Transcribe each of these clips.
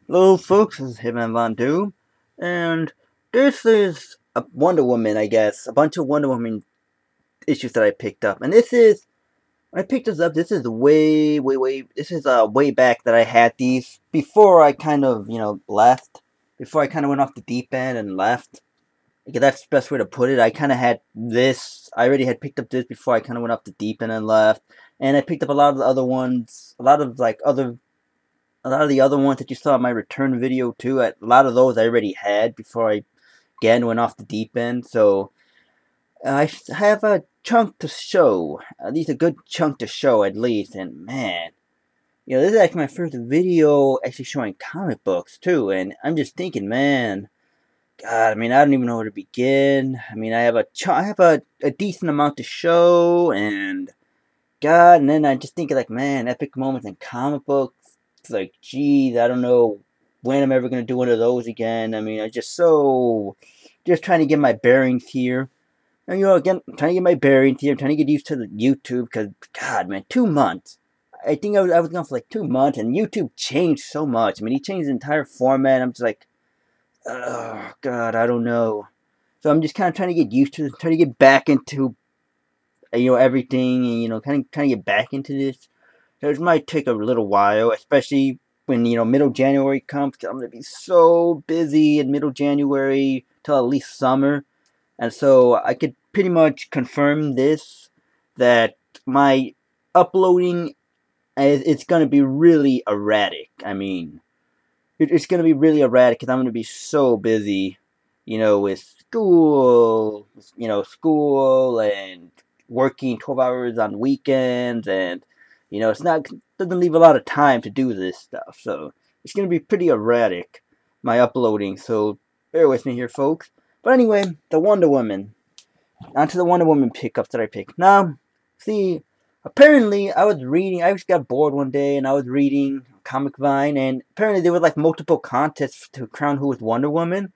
Hello folks, this is Hitman Von Doom, and this is a Wonder Woman, I guess. A bunch of Wonder Woman issues that I picked up. And this is, when I picked this up, this is way back that I had these before I kind of, left. Before I kind of went off the deep end and left. Okay, that's the best way to put it. I kind of had this, I already had picked up this before I kind of went off the deep end and left. And I picked up a lot of the other ones, a lot of the other ones that you saw in my return video too. A lot of those I already had before I again went off the deep end. So I have a chunk to show, at least a good chunk to show at least. And man, this is actually my first video actually showing comic books too. And I'm just thinking, man, God, I mean, I don't even know where to begin. I mean, I have a decent amount to show, and God, and then I just think like, man, epic moments in comic books. It's like, geez, I don't know when I'm ever gonna do one of those again. I mean, just trying to get my bearings here. And again, I'm trying to get my bearings here. I'm trying to get used to the YouTube because, God, man, 2 months. I think I was gone for like 2 months, and YouTube changed so much. I mean, he changed the entire format. I'm just like, oh God, I don't know. So I'm just kind of trying to get used to it, trying to get back into everything, and kind of get back into this. So it might take a little while, especially when middle January comes. 'Cause I'm gonna be so busy in middle January till at least summer, and so I could pretty much confirm this that my uploading it's gonna be really erratic. I mean, it's gonna be really erratic because I'm gonna be so busy, with school and working 12 hours on weekends, and doesn't leave a lot of time to do this stuff. So it's gonna be pretty erratic, my uploading. So bear with me here, folks. But anyway, the Wonder Woman. Onto the Wonder Woman pickups that I picked. Now, see, apparently I just got bored one day and I was reading Comic Vine, and apparently there were like multiple contests to crown who was Wonder Woman.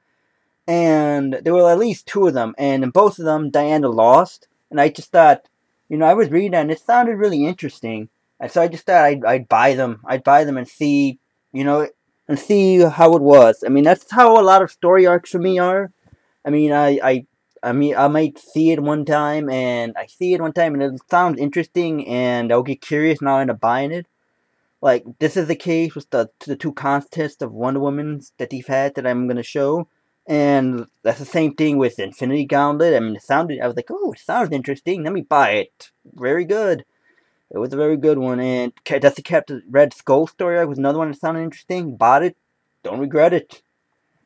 And there were at least two of them, and in both of them, Diana lost. And I just thought, I was reading that, and it sounded really interesting. And so I just thought I'd buy them. I'd buy them and see, and see how it was. I mean, that's how a lot of story arcs for me are. I mean, I might see it one time, and it sounds interesting, and I'll get curious, and I'll end up buying it. Like, this is the case with the two contests of Wonder Woman that they've had that I'm going to show. And that's the same thing with Infinity Gauntlet. I mean, I was like, oh, it sounds interesting. Let me buy it. Very good. It was a very good one. And that's the Captain Red Skull story was another one that sounded interesting. Bought it. Don't regret it.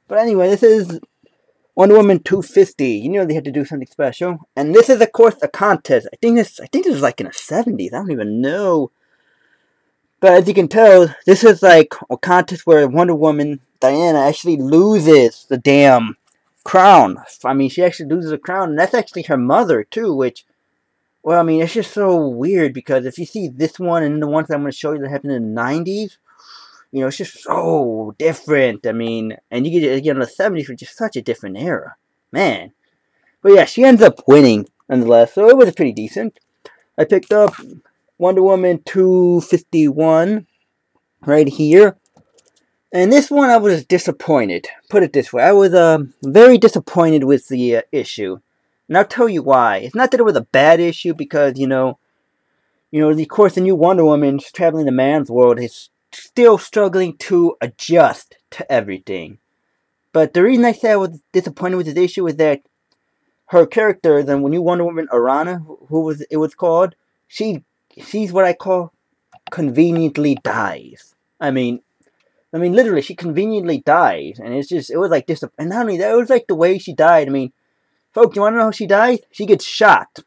But anyway, this is Wonder Woman 250. They had to do something special. And this is, of course, a contest. I think this is like in the 70s. I don't even know. But as you can tell, this is like a contest where Wonder Woman, Diana, actually loses the damn crown. I mean, she actually loses the crown, and that's actually her mother, too, which, well, I mean, it's just so weird, because if you see this one and the ones that I'm going to show you that happened in the 90s, it's just so different. I mean, and you get in the 70s, which is such a different era. Man. But yeah, she ends up winning, nonetheless, so it was pretty decent. I picked up Wonder Woman 251 right here. And this one I was disappointed. Put it this way. I was very disappointed with the issue. And I'll tell you why. It's not that it was a bad issue, because, of course, the new Wonder Woman traveling the man's world is still struggling to adjust to everything. But the reason I say I was disappointed with this issue is that her character, the new Wonder Woman, Arana, it was called, she's what I call conveniently dies. I mean, literally, she conveniently dies, and it was like this. And not only that, it was like the way she died. I mean, folks, you want to know how she died? She gets shot.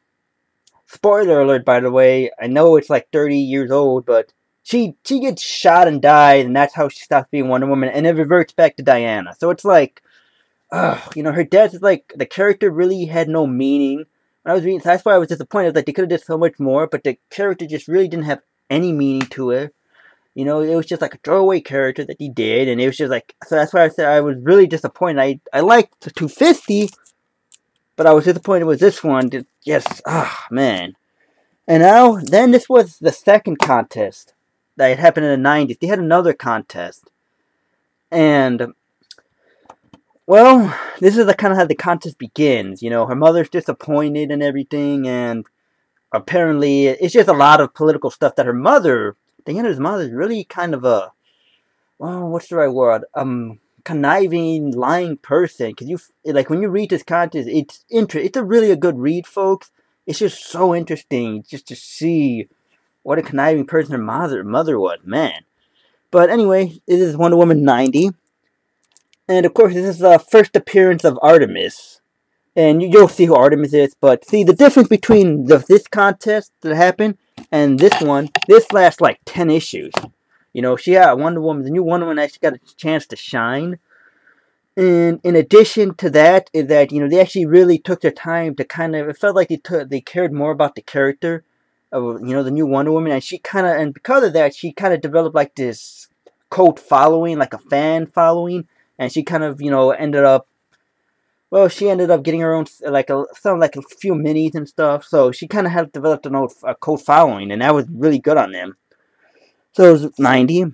Spoiler alert, by the way. I know it's like 30 years old, but she gets shot and dies, and that's how she stops being Wonder Woman, and it reverts back to Diana. So it's like, her death is like, the character really had no meaning. When I was reading, so that's why I was disappointed. Like, they could have did so much more, but the character just really didn't have any meaning to it. It was just like a throwaway character that he did, and it was just like, so that's why I said I was really disappointed. I liked the 250, but I was disappointed with this one. Yes, man. And then this was the second contest that had happened in the 90s. They had another contest. And, well, this is the kind of how the contest begins. You know, her mother's disappointed and everything, and apparently it's just a lot of political stuff that her mother, Diana's mother, is really kind of a, well, what's the right word? Conniving, lying person. Cause like when you read this contest, it's a really a good read, folks. It's just so interesting just to see what a conniving person her mother was, man. But anyway, it is Wonder Woman 90, and of course this is the first appearance of Artemis. And you'll see who Artemis is, but see the difference between this contest that happened and this one. This lasts like 10 issues. You know, she got Wonder Woman. The new Wonder Woman actually got a chance to shine. And in addition to that, is that they actually really took their time to kind of. It felt like they cared more about the character of the new Wonder Woman, and because of that, she kind of developed like this cult following, like a fan following, and she kind of ended up. Well, she ended up getting her own like a few minis and stuff. So she kind of had developed a cult following, and that was really good on them. So it was 90.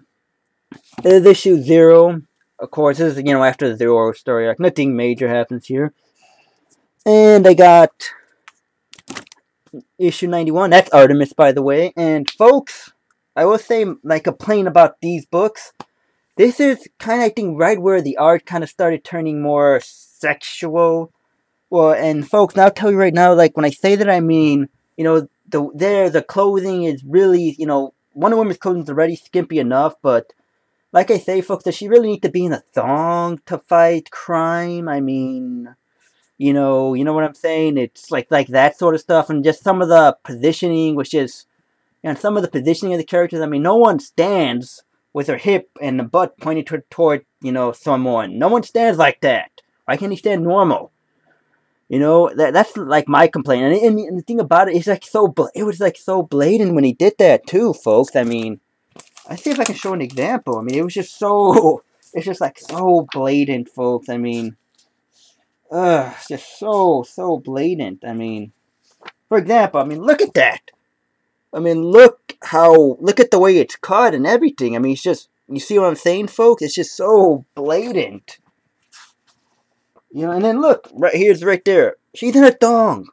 This is issue 0. Of course, this is, after the Zero story arc. Nothing major happens here. And I got issue 91. That's Artemis, by the way. And, folks, I will say, like, complain about these books. This is kind of, I think, right where the art kind of started turning more sexual. Well, and, folks, I'll tell you right now, like, when I say that, I mean, the clothing is really, Wonder Woman's clothing is already skimpy enough, but like I say, folks, does she really need to be in a thong to fight crime? I mean, you know what I'm saying? It's like that sort of stuff, and just some of the positioning, which is, some of the positioning of the characters. I mean, no one stands with her hip and the butt pointed toward someone. No one stands like that. Why can't he stand normal? That's like my complaint. And the thing about it is it was like so blatant when he did that too, folks. I mean, I see if I can show an example. I mean, it was just it's just like so blatant, folks. I mean, it's just so blatant. I mean, for example, I mean, look at that. I mean, look at the way it's cut and everything. I mean, it's just, you see what I'm saying, folks? It's just so blatant. And then look, right there. She's in a thong.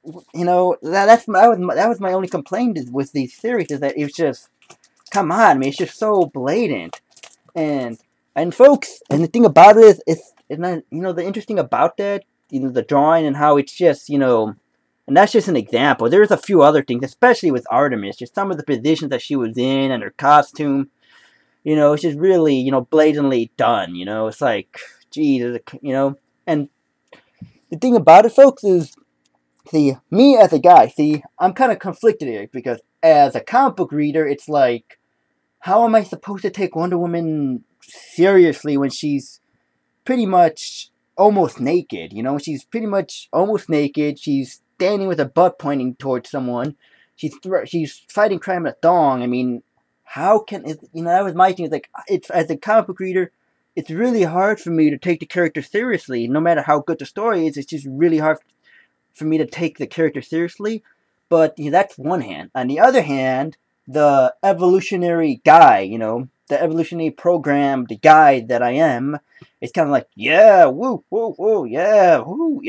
That was my only complaint with these series, is that it was just, come on, I mean, it's just so blatant. And folks, and the thing about it is not, the interesting about that, the drawing and how it's just, and that's just an example. There's a few other things, especially with Artemis, just some of the positions that she was in and her costume. It's just really, blatantly done. It's like, geez, and the thing about it, folks, is, see, me as a guy, I'm kind of conflicted here, because as a comic book reader, it's like, how am I supposed to take Wonder Woman seriously when she's pretty much almost naked? She's pretty much almost naked. She's standing with her butt pointing towards someone. She's fighting crime with a thong. I mean, how can it? That was my thing. It's like, as a comic book reader, it's really hard for me to take the character seriously. No matter how good the story is, it's just really hard for me to take the character seriously. But that's one hand. On the other hand, the evolutionary guy, the evolutionary program, the guy that I am, it's kind of like, yeah, woo, woo, woo, yeah, woo,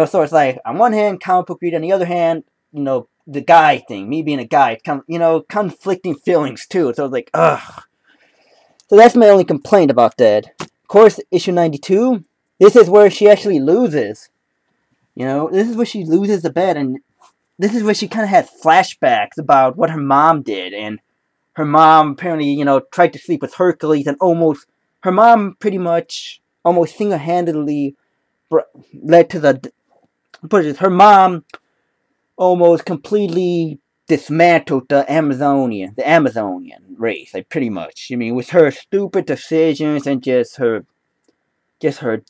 so it's like, on one hand, comic book reader, on the other hand, the guy thing, me being a guy, conflicting feelings too, so it's like, ugh. So that's my only complaint about that. Of course, issue 92, this is where she actually loses. This is where she loses the bet, and this is where she kind of had flashbacks about what her mom did, and her mom apparently, tried to sleep with Hercules, and her mom pretty much almost single-handedly led to her mom almost completely dismantled the Amazonian race, like, pretty much. I mean, with her stupid decisions and just her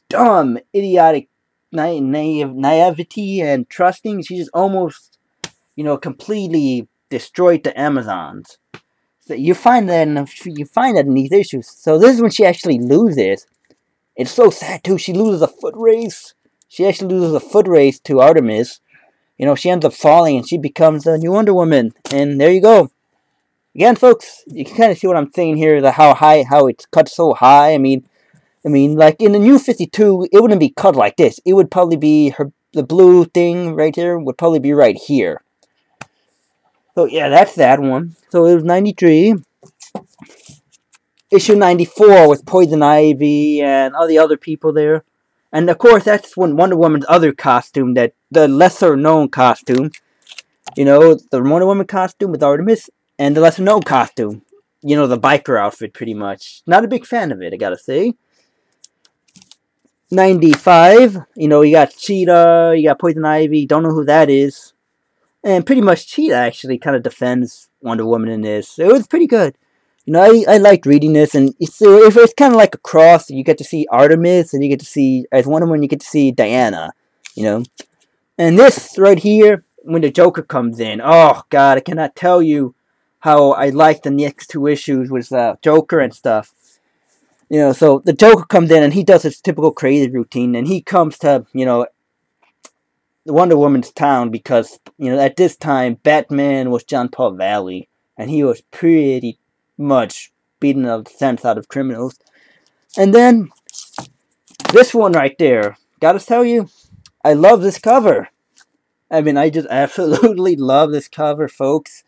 dumb, idiotic naivety and trusting, she just almost, completely destroyed the Amazons. So you find that in these issues. So this is when she actually loses. It's so sad too. She loses a foot race. She actually loses a foot race to Artemis. She ends up falling and she becomes the new Wonder Woman. And there you go. Again, folks, you can kind of see what I'm saying here, how it's cut so high. I mean, like in the New 52, it wouldn't be cut like this. It would probably be the blue thing right here would probably be right here. So yeah, that's that one. So it was 93. Issue 94 with Poison Ivy and all the other people there. And of course, that's when Wonder Woman's other costume, that the lesser known costume. You know, the Wonder Woman costume with Artemis, and the lesser known costume. You know, the biker outfit, pretty much. Not a big fan of it, I gotta say. 95, you know, you got Cheetah, you got Poison Ivy, don't know who that is. And pretty much Cheetah actually kind of defends Wonder Woman in this. It was pretty good. You know, I liked reading this, and it's kind of like a cross. You get to see Artemis, and you get to see, as Wonder Woman, you get to see Diana, you know. And this right here, when the Joker comes in, oh god, I cannot tell you how I like the next two issues with Joker and stuff. You know, so the Joker comes in and he does his typical crazy routine, and he comes to, you know, Wonder Woman's town because, you know, at this time, Batman was John Paul Valley, and he was pretty much beating the sense out of criminals. And then, this one right there, gotta tell you, I love this cover. I mean, I just absolutely love this cover, folks.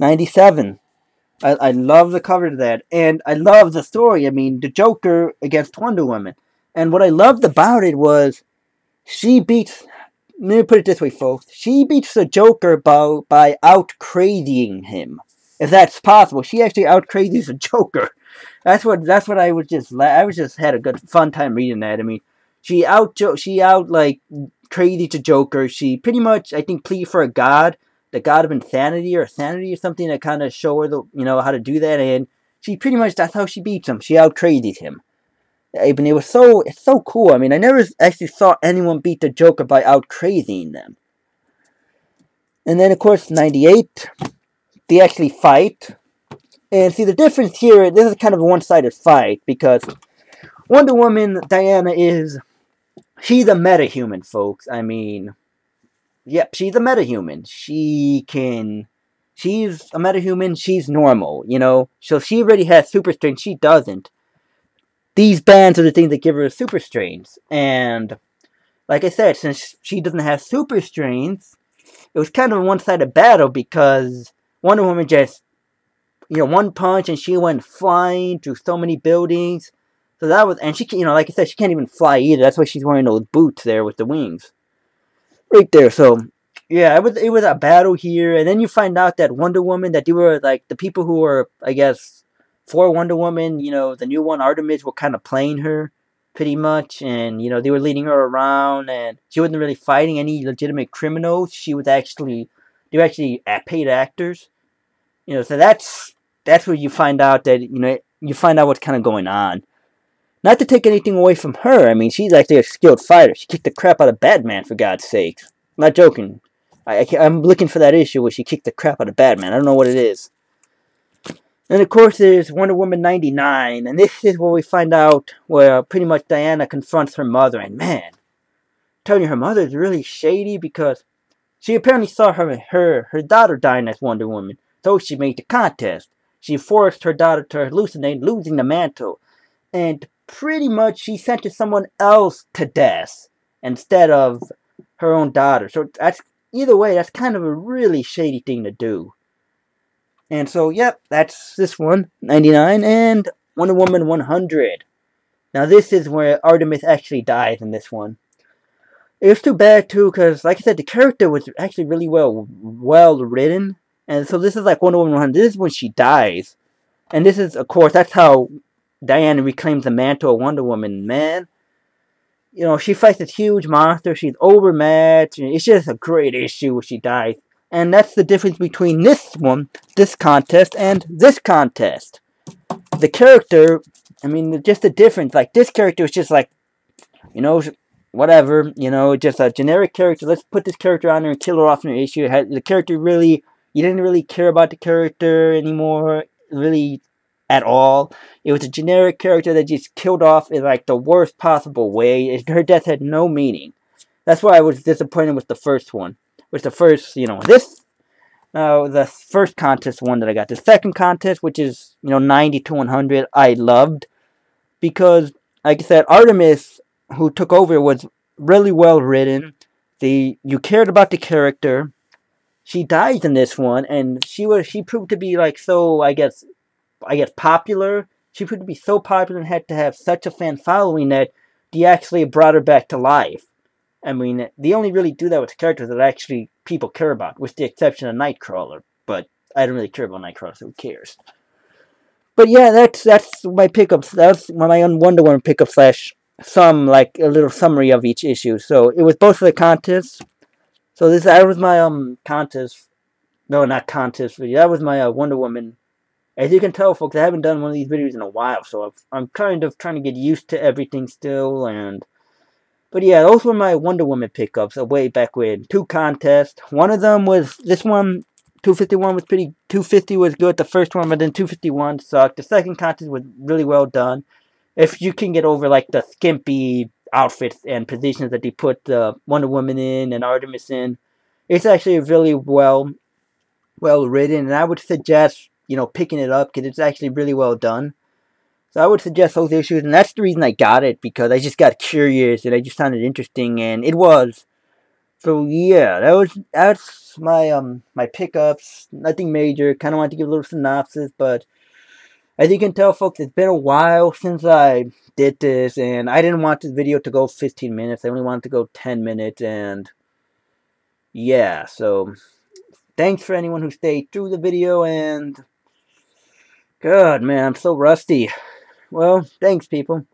97. I love the cover to that, and I love the story. I mean, the Joker against Wonder Woman. And what I loved about it was, she beats, let me put it this way, folks, she beats the Joker by out-crazying him. If that's possible, she actually out-crazies the Joker. That's what I was just had a good fun time reading that. I mean, she out like crazy to Joker. She pretty much, I think, plead for a god, the god of insanity or sanity or something, to kind of show her how to do that, and she pretty much, that's how she beats him. She out crazies him. I mean, it's so cool. I mean, I never actually saw anyone beat the Joker by out crazying them. And then of course 98, they actually fight. And see, the difference here, this is kind of a one-sided fight, because Wonder Woman, Diana, she's a meta-human, folks. I mean, yep, she's a metahuman. She's a metahuman, she's normal, you know? So she already has super strength, she doesn't. These bands are the things that give her super strength. And, like I said, since she doesn't have super strength, it was kind of a one-sided battle, because Wonder Woman just, one punch and she went flying through so many buildings. So that was, and she, like I said, she can't even fly either. That's why she's wearing those boots there with the wings. Right there. So yeah, it was a battle here, and then you find out that Wonder Woman, that they were like the people who were, I guess, for Wonder Woman, the new one, Artemis, were kind of playing her pretty much, and they were leading her around, and she wasn't really fighting any legitimate criminals. They were actually paid actors, so that's where you find out that you find out what's kind of going on. Not to take anything away from her, I mean, she's actually a skilled fighter. She kicked the crap out of Batman, for God's sake. I'm not joking. I'm looking for that issue where she kicked the crap out of Batman. I don't know what it is. And of course, there's Wonder Woman 99, and this is where we find out where pretty much Diana confronts her mother. And man, I'm telling you, her mother is really shady, because she apparently saw her daughter dying as Wonder Woman, so she made the contest. She forced her daughter to hallucinate, losing the mantle, and pretty much she sentenced someone else to death instead of her own daughter. So either way, that's kind of a really shady thing to do. And so, yep, that's this one, 99, and Wonder Woman 100. Now this is where Artemis actually dies in this one. It was too bad too, because like I said, the character was actually really well written. And so this is like Wonder Woman 100. This is when she dies. And this is, of course, that's how Diana reclaims the mantle of Wonder Woman. Man, she fights this huge monster. She's overmatched. It's just a great issue when she dies. And that's the difference between this contest, and this contest. The character, I mean, just the difference. Like, this character is just like, whatever, just a generic character. Let's put this character on there and kill her off in an issue. The character really, you didn't really care about the character anymore, really, at all. It was a generic character that just killed off in like the worst possible way. Her death had no meaning. That's why I was disappointed with the first one. With the first, this. The first contest one that I got. The second contest, which is 90 to 100, I loved because, like I said, Artemis, who took over, was really well written. You cared about the character. She dies in this one, and she proved to be like so. I guess popular. She proved to be so popular and had to have such a fan following that they actually brought her back to life. I mean, they only really do that with characters that actually people care about, with the exception of Nightcrawler. But I don't really care about Nightcrawler, so who cares? But yeah, that's my pickups. That's my Wonder Woman pickup slash some like a little summary of each issue. So it was both of the contests. So that was my contest. No, not contest video. That was my Wonder Woman. As you can tell, folks, I haven't done one of these videos in a while, so I'm kind of trying to get used to everything still. But yeah, those were my Wonder Woman pickups way back when. 2 contests. One of them was this one. 251 was pretty. 250 was good. The first one, but then 251 sucked. The second contest was really well done. If you can get over like the skimpy outfits and positions that they put Wonder Woman in and Artemis in, it's actually really well written, and I would suggest picking it up because it's actually really well done. So I would suggest those issues, and that's the reason I got it, because I just got curious and I just found it interesting, and it was. So yeah, that's my pickups. Nothing major. Kind of wanted to give a little synopsis, but as you can tell, folks, it's been a while since I did this, and I didn't want this video to go 15 minutes. I only wanted to go 10 minutes, and yeah, so thanks for anyone who stayed through the video, and God, man, I'm so rusty. Well, thanks, people.